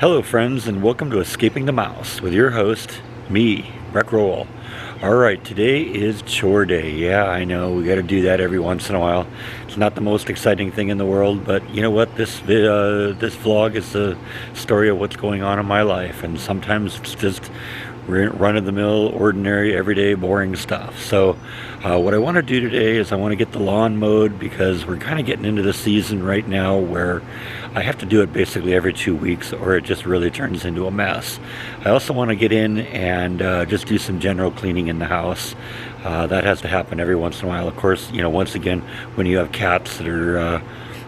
Hello friends, and welcome to Escaping the Mouse with your host, me, Wreck Roll. Alright, today is chore day. Yeah, I know, we gotta do that every once in a while. It's not the most exciting thing in the world, but you know what, this vlog is the story of what's going on in my life, and sometimes it's just run-of-the-mill, ordinary, everyday, boring stuff. So what I want to do today is I want to get the lawn mowed, because we're kind of getting into the season right now where I have to do it basically every 2 weeks or it just really turns into a mess. I also want to get in and just do some general cleaning in the house. That has to happen every once in a while. Of course, you know, once again, when you have cats that are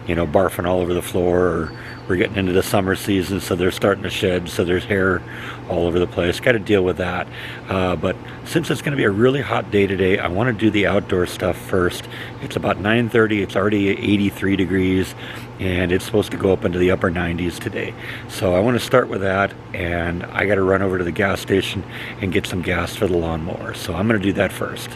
you know, barfing all over the floor, or we're getting into the summer season, so they're starting to shed, so there's hair all over the place. Got to deal with that. But since it's going to be a really hot day today, I want to do the outdoor stuff first. It's about 9:30. It's already 83 degrees, and it's supposed to go up into the upper 90s today. So I want to start with that, and I got to run over to the gas station and get some gas for the lawnmower. So I'm going to do that first.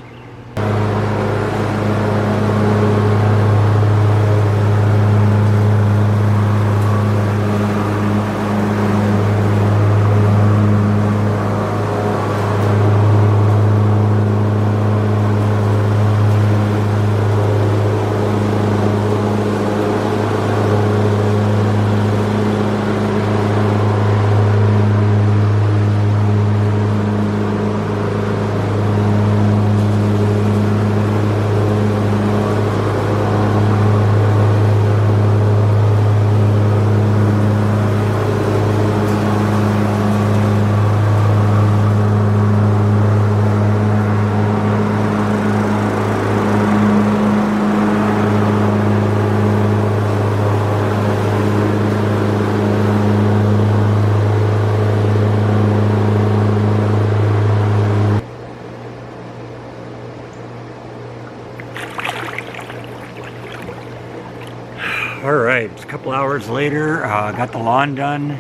Alright, it's a couple hours later. Got the lawn done,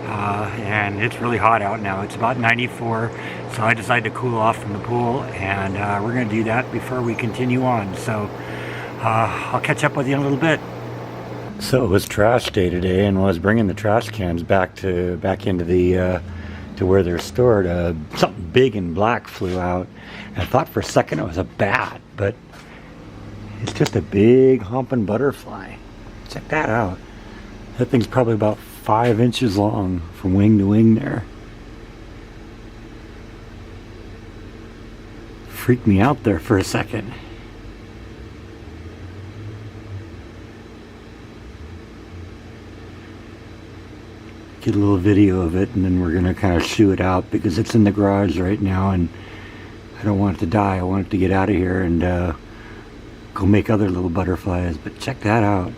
and it's really hot out now. It's about 94, so I decided to cool off from the pool, and we're going to do that before we continue on. So I'll catch up with you in a little bit. So it was trash day today, and when I was bringing the trash cans back into the to where they're stored, something big and black flew out. And I thought for a second it was a bat, but it's just a big humping butterfly. Check that out. That thing's probably about 5 inches long from wing to wing there. Freaked me out there for a second. Get a little video of it, and then we're gonna kind of shoo it out because it's in the garage right now, and I don't want it to die. I want it to get out of here and go make other little butterflies. But check that out.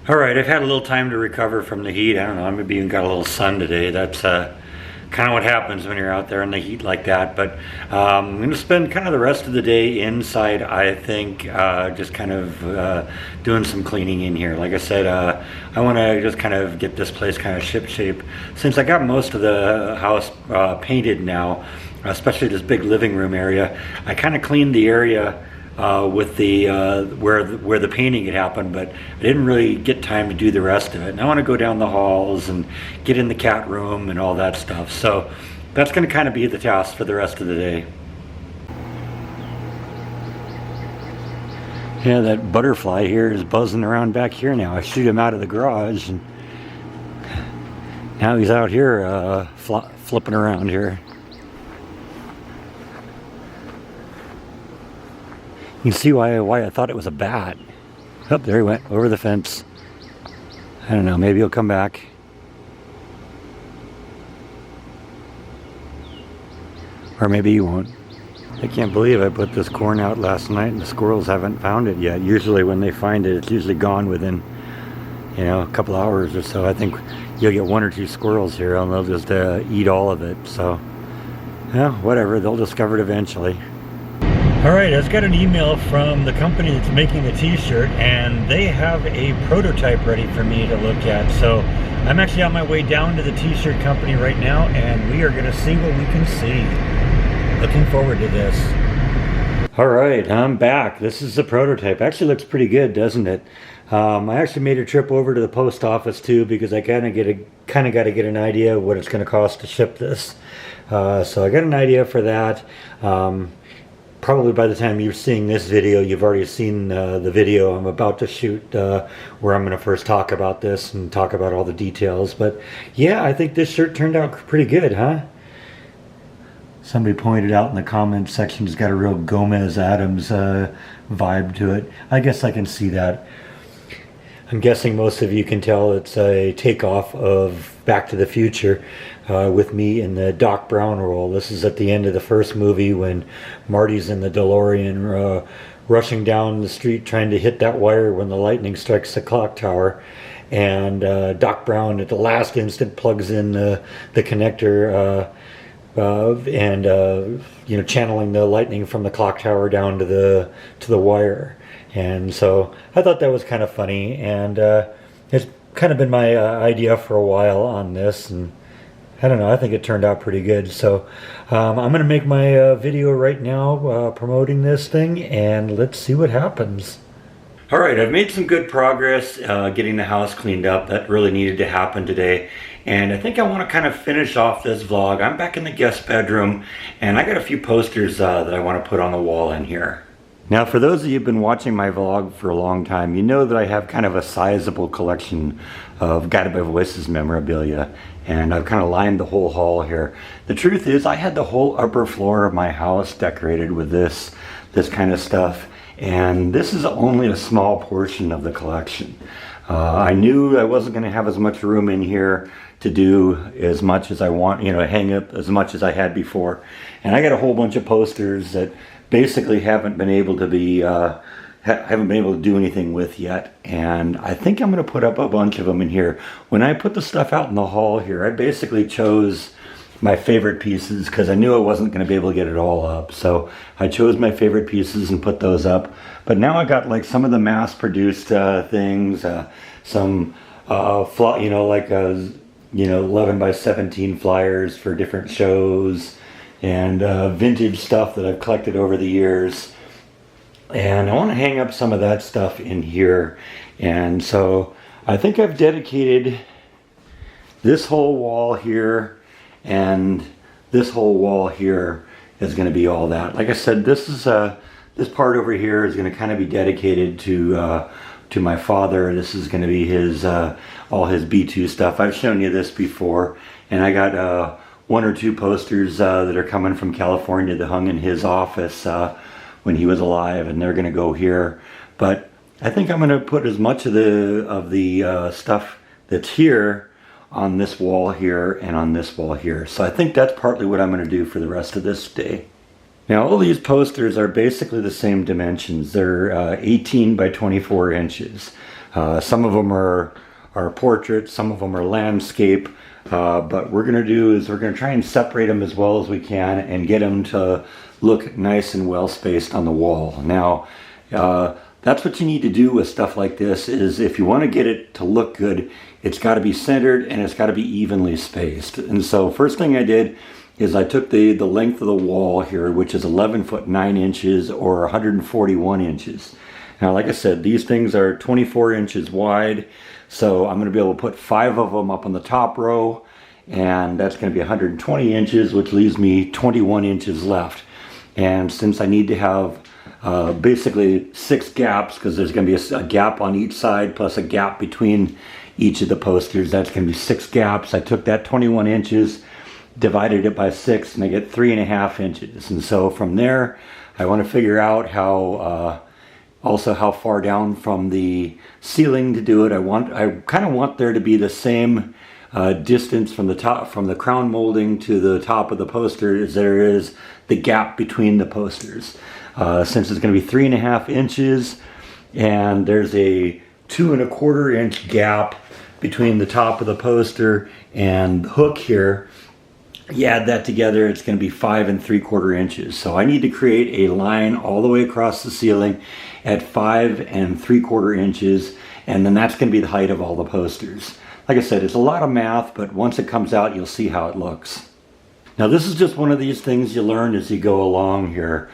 Alright, I've had a little time to recover from the heat. I don't know, I maybe even got a little sun today. That's kind of what happens when you're out there in the heat like that. But I'm going to spend kind of the rest of the day inside, I think, just kind of doing some cleaning in here. Like I said, I want to just kind of get this place kind of ship-shape. Since I got most of the house painted now, especially this big living room area, I kind of cleaned the area with the where the painting had happened, but I didn't really get time to do the rest of it. And I want to go down the halls and get in the cat room and all that stuff. So that's going to kind of be the task for the rest of the day. Yeah, that butterfly here is buzzing around back here now. I shoot him out of the garage, and now he's out here flipping around here. You can see why I thought it was a bat. Oh, there he went, over the fence. I don't know, maybe he'll come back. Or maybe he won't. I can't believe I put this corn out last night and the squirrels haven't found it yet. Usually when they find it, it's usually gone within, you know, a couple hours or so. I think you'll get 1 or 2 squirrels here and they'll just eat all of it. So, yeah, whatever, they'll discover it eventually. Alright, I just got an email from the company that's making the t-shirt, and they have a prototype ready for me to look at. So I'm actually on my way down to the t-shirt company right now, and we are going to see what we can see. Looking forward to this. All right, I'm back. This is the prototype. Actually looks pretty good, doesn't it? I actually made a trip over to the post office too because I kind of got to get an idea of what it's going to cost to ship this. So I got an idea for that. Probably by the time you're seeing this video, you've already seen the video I'm about to shoot where I'm going to first talk about this and talk about all the details. But yeah, I think this shirt turned out pretty good, huh? Somebody pointed out in the comments section it's got a real Gomez Adams vibe to it. I guess I can see that. I'm guessing most of you can tell it's a takeoff of Back to the Future with me in the Doc Brown role. This is at the end of the first movie when Marty's in the DeLorean rushing down the street trying to hit that wire when the lightning strikes the clock tower. And Doc Brown at the last instant plugs in the connector you know, channeling the lightning from the clock tower down to the wire. And so I thought that was kind of funny, and it's kind of been my idea for a while on this, and I don't know, I think it turned out pretty good. So I'm going to make my video right now promoting this thing, and let's see what happens. All right, I've made some good progress getting the house cleaned up. That really needed to happen today. And I think I want to kind of finish off this vlog. I'm back in the guest bedroom, and I got a few posters that I want to put on the wall in here. Now, for those of you who've been watching my vlog for a long time, you know that I have kind of a sizable collection of Guided by Voices memorabilia, and I've kind of lined the whole hall here. The truth is, I had the whole upper floor of my house decorated with this kind of stuff, and this is only a small portion of the collection. I knew I wasn't going to have as much room in here to do as much as I want, you know, hang up as much as I had before. And I got a whole bunch of posters that basically haven't been able to do anything with yet. And I think I'm going to put up a bunch of them in here. When I put the stuff out in the hall here, I basically chose my favorite pieces because I knew I wasn't going to be able to get it all up. So I chose my favorite pieces and put those up. But now I got like some of the mass-produced things, some you know, like you know, 11 by 17 flyers for different shows, and vintage stuff that I've collected over the years. And I want to hang up some of that stuff in here. And so I think I've dedicated this whole wall here, and this whole wall here is going to be all that. Like I said, this part over here is going to kind of be dedicated to my father. This is going to be his all his B2 stuff. I've shown you this before, and I got one or two posters that are coming from California that hung in his office when he was alive, and they're going to go here. But I think I'm going to put as much of the stuff that's here on this wall here and on this wall here. So I think that's partly what I'm going to do for the rest of this day. Now, all these posters are basically the same dimensions. They're 18 by 24 inches. Some of them are portraits, some of them are landscape. But what we're going to do is we're going to try and separate them as well as we can and get them to look nice and well spaced on the wall. Now, that's what you need to do with stuff like this, is if you want to get it to look good, it's got to be centered and it's got to be evenly spaced. And so first thing I did is I took the length of the wall here, which is 11 foot 9 inches or 141 inches. Now, like I said, these things are 24 inches wide, so I'm going to be able to put 5 of them up on the top row, and that's going to be 120 inches, which leaves me 21 inches left. And since I need to have basically 6 gaps, because there's going to be a gap on each side plus a gap between each of the posters, that's going to be 6 gaps. I took that 21 inches, divided it by 6, and I get 3.5 inches. And so from there, I want to figure out also how far down from the ceiling to do it. I kind of want there to be the same distance from the crown molding to the top of the poster as there is the gap between the posters. Since it's going to be 3.5 inches, and there's a 2.25 inch gap between the top of the poster and the hook here. You add that together, it's going to be 5 3/4 inches. So I need to create a line all the way across the ceiling at 5 3/4 inches, and then that's going to be the height of all the posters. Like I said, it's a lot of math, but once it comes out, you'll see how it looks. Now, this is just one of these things you learn as you go along here.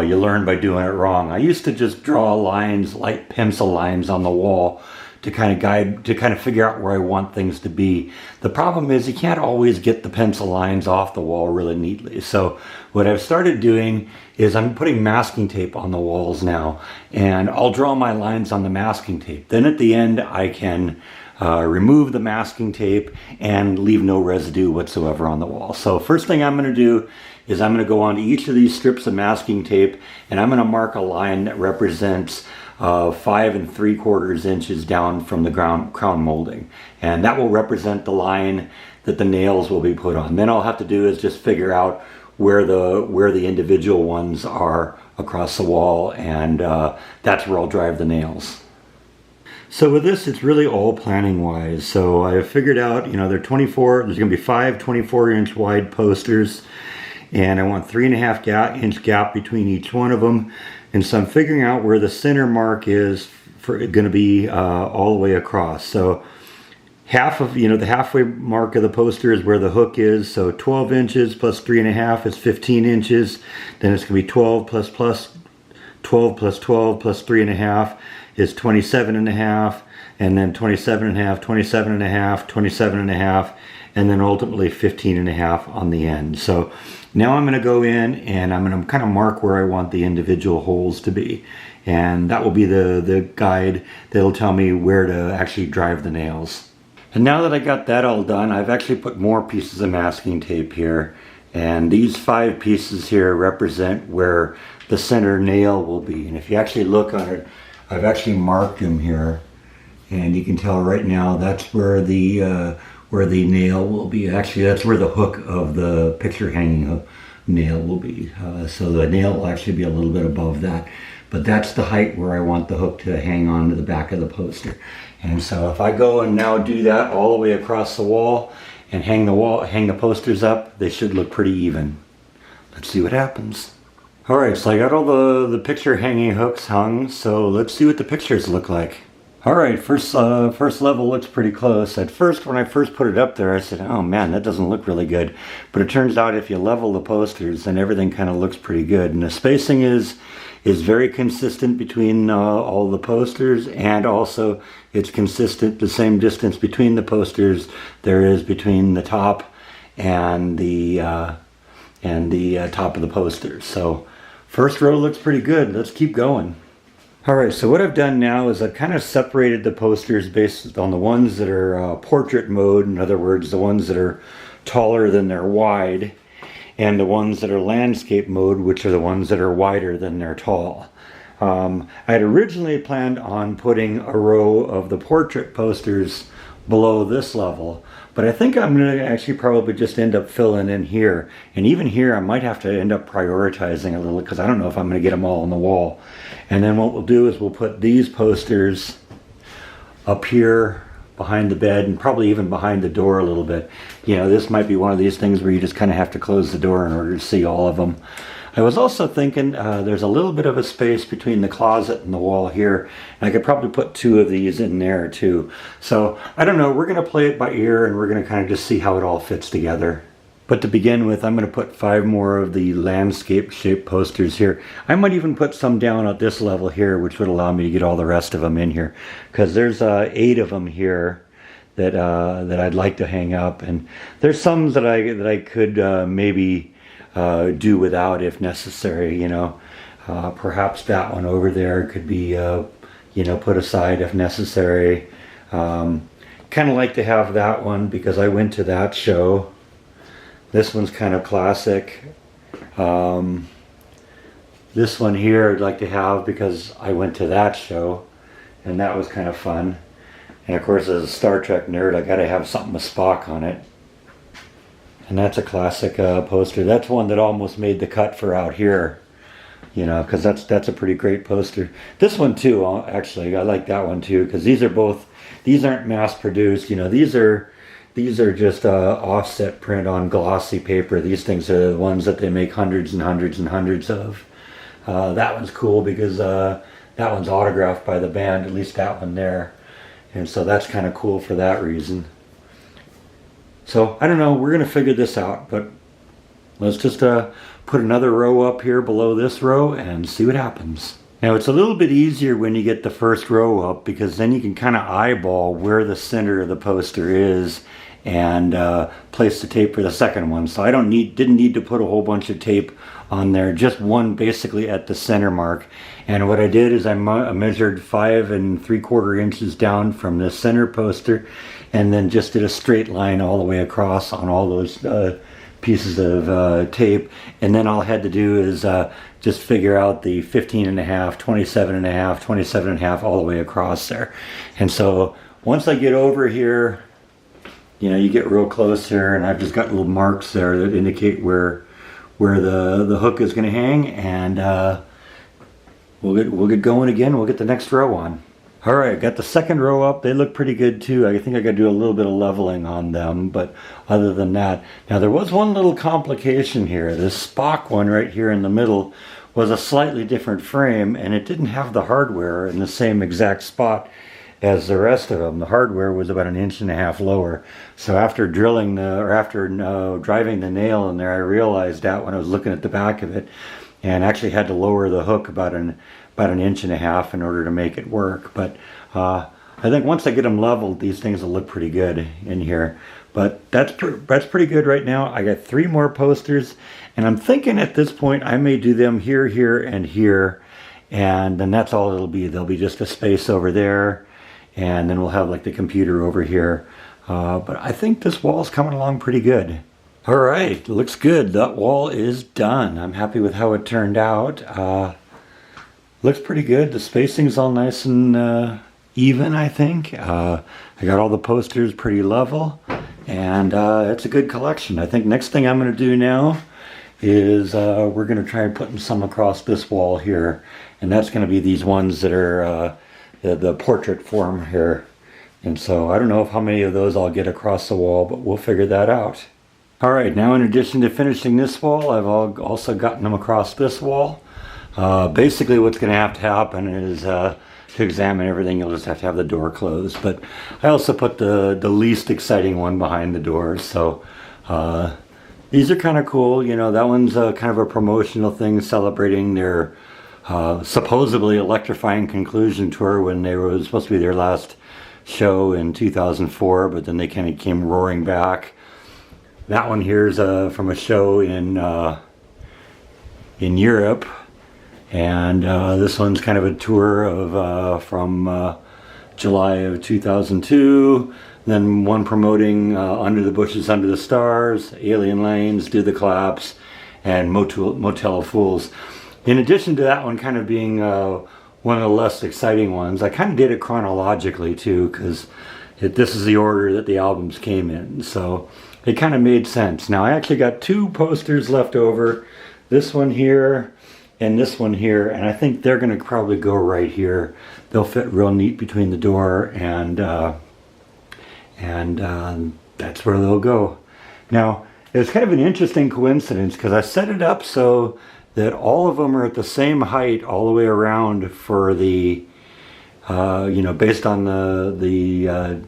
You learn by doing it wrong. I used to just draw lines, light pencil lines on the wall to kind of figure out where I want things to be. The problem is you can't always get the pencil lines off the wall really neatly. So what I've started doing is I'm putting masking tape on the walls now, and I'll draw my lines on the masking tape. Then at the end I can remove the masking tape and leave no residue whatsoever on the wall. So first thing I'm going to do is I'm going to go onto each of these strips of masking tape, and I'm going to mark a line that represents 5 3/4 inches down from the crown molding, and that will represent the line that the nails will be put on. Then all I'll have to do is just figure out where the individual ones are across the wall, and that's where I'll drive the nails. So with this, it's really all planning wise. So I figured out, they're 24, there's going to be 5 24-inch wide posters, and I want 3.5 inch gap between each one of them. And so I'm figuring out where the center mark is going to be all the way across. So half of, the halfway mark of the poster is where the hook is. So 12 inches plus 3.5 is 15 inches. Then it's going to be 12 plus 12 plus 12 plus 3.5 is 27.5. And then 27.5, 27.5, 27.5, and then ultimately 15.5 on the end. So now I'm going to go in and I'm going to kind of mark where I want the individual holes to be. And that will be the guide that'll tell me where to actually drive the nails. And now that I got that all done, I've actually put more pieces of masking tape here. And these 5 pieces here represent where the center nail will be. And if you actually look on it, I've actually marked them here. And you can tell right now that's where the nail will be. Actually, that's where the hook of the picture hanging nail will be. So the nail will actually be a little bit above that. But that's the height where I want the hook to hang on to the back of the poster. And so if I go and now do that all the way across the wall and hang the posters up, they should look pretty even. Let's see what happens. Alright, so I got all the picture hanging hooks hung, so let's see what the pictures look like. Alright, first level looks pretty close. At first, when I first put it up there, I said, oh man, that doesn't look really good. But it turns out if you level the posters, then everything kind of looks pretty good. And the spacing is very consistent between all the posters, and also it's consistent, the same distance between the posters there is between the top and the top of the posters. So first row looks pretty good. Let's keep going. Alright, so what I've done now is I've kind of separated the posters based on the ones that are portrait mode, in other words, the ones that are taller than they're wide, and the ones that are landscape mode, which are the ones that are wider than they're tall. I had originally planned on putting a row of the portrait posters below this level, but I think I'm going to actually probably just end up filling in here. And even here I might have to end up prioritizing a little, because I don't know if I'm going to get them all on the wall. And then what we'll do is we'll put these posters up here behind the bed, and probably even behind the door a little bit. This might be one of these things where you just kind of have to close the door in order to see all of them. I was also thinking there's a little bit of a space between the closet and the wall here, and I could probably put 2 of these in there too. So I don't know, we're going to play it by ear, and we're going to kind of just see how it all fits together. But to begin with, I'm going to put 5 more of the landscape shaped posters here. I might even put some down at this level here, which would allow me to get all the rest of them in here, because there's 8 of them here that I'd like to hang up, and there's some that I could maybe do without if necessary. Perhaps that one over there could be put aside if necessary. Kind of like to have that one because I went to that show. This one's kind of classic. This one here I'd like to have because I went to that show, and that was kind of fun. And of course, as a Star Trek nerd, I gotta have something with Spock on it. And that's a classic poster. That's one that almost made the cut for out here, because that's a pretty great poster. This one too, actually, I like that one too, because these aren't mass produced. These are just offset print on glossy paper. These things are the ones that they make hundreds and hundreds and hundreds of. That one's cool because that one's autographed by the band, at least that one there. And so that's kind of cool for that reason. So I don't know, we're going to figure this out, but let's just put another row up here below this row and see what happens. Now it's a little bit easier when you get the first row up, because then you can kind of eyeball where the center of the poster is and place the tape for the second one. So I didn't need to put a whole bunch of tape on there, just one basically at the center mark. And what I did is I measured 5 3/4 inches down from the center poster, and then just did a straight line all the way across on all those pieces of tape. And then all I had to do is just figure out the 15.5, 27.5, 27.5 all the way across there. And so once I get over here, you know, you get real close here, and I've just got little marks there that indicate where the hook is going to hang, and we'll get going again. We'll get the next row on. All right, got the second row up. They look pretty good too. I think I got to do a little bit of leveling on them, but other than that, now there was one little complication here. This Spock one right here in the middle was a slightly different frame, and it didn't have the hardware in the same exact spot as the rest of them. The hardware was about 1.5 inches lower. So after driving the nail in there, I realized that when I was looking at the back of it, and actually had to lower the hook about 1.5 inches in order to make it work. But I think once I get them leveled, these things will look pretty good in here. But that's pretty good right now. I got 3 more posters, and I'm thinking at this point I may do them here, here, and here, and then that's all it'll be. There'll be just a space over there, and then we'll have like the computer over here. But I think this wall's coming along pretty good. All right, looks good. That wall is done. I'm happy with how it turned out. Looks pretty good. The spacing's all nice and even, I think. I got all the posters pretty level, and it's a good collection. I think next thing I'm going to do now is we're going to try putting some across this wall here, and that's going to be these ones that are the portrait form here. And so I don't know how many of those I'll get across the wall, but we'll figure that out. All right, now in addition to finishing this wall, I've also gotten them across this wall. Basically what's going to happen is to examine everything, you'll just have to have the door closed. But I also put the least exciting one behind the door. So these are kind of cool. You know, that one's kind of a promotional thing celebrating their supposedly electrifying conclusion tour when they were supposed to be their last show in 2004, but then they kind of came roaring back. That one here is from a show in Europe, and this one's kind of a tour of from July of 2002. Then one promoting Under the Bushes, Under the Stars, Alien Lanes, Do the Claps, and Motel of Fools. In addition to that one kind of being one of the less exciting ones, I kind of did it chronologically too, because this is the order that the albums came in. So it kind of made sense. Now I actually got 2 posters left over, this one here and this one here, and I think they're going to probably go right here. They'll fit real neat between the door, and that's where they'll go. Now it was kind of an interesting coincidence, because I set it up so that all of them are at the same height all the way around for the you know, based on the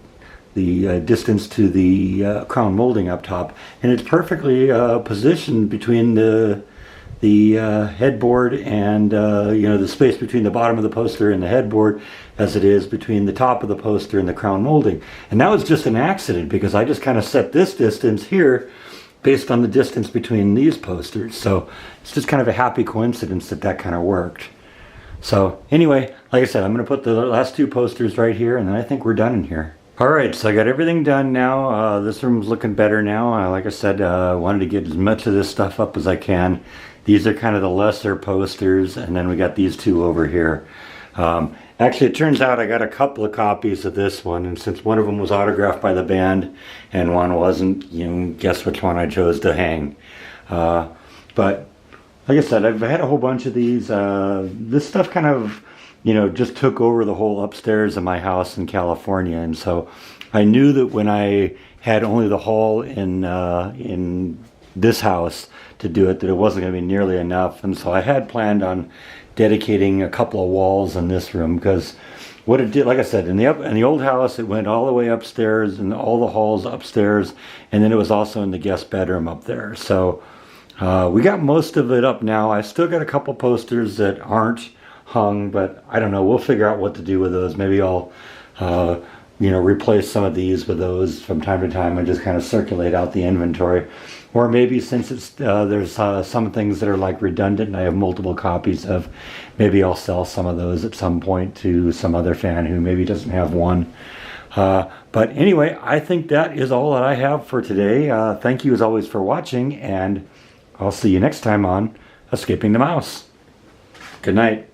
distance to the crown molding up top, and it's perfectly positioned between the headboard and you know, the space between the bottom of the poster and the headboard as it is between the top of the poster and the crown molding. And that was just an accident, because I just kind of set this distance here based on the distance between these posters. So it's just kind of a happy coincidence that kind of worked. So anyway, like I said, I'm going to put the last 2 posters right here, and then I think we're done in here. Alright, so I got everything done now. This room's looking better now. Like I said, I wanted to get as much of this stuff up as I can. These are kind of the lesser posters, and then we got these 2 over here. Actually, it turns out I got a couple of copies of this one, and since one of them was autographed by the band and one wasn't, you know, guess which one I chose to hang. But like I said, I've had a whole bunch of these. This stuff kind of, you know, just took over the whole upstairs of my house in California, and so I knew that when I had only the hall in this house to do it, that it wasn't going to be nearly enough, and so I had planned on dedicating a couple of walls in this room, because what it did, like I said, in the old house, it went all the way upstairs and all the halls upstairs, and then it was also in the guest bedroom up there. So We got most of it up now. I still got a couple posters that aren't hung, but I don't know. We'll figure out what to do with those. Maybe I'll, replace some of these with those from time to time and just kind of circulate out the inventory. Or maybe since there's some things that are like redundant and I have multiple copies of, maybe I'll sell some of those at some point to some other fan who maybe doesn't have one. But anyway, I think that is all that I have for today. Thank you as always for watching, and I'll see you next time on Escaping the Mouse. Good night.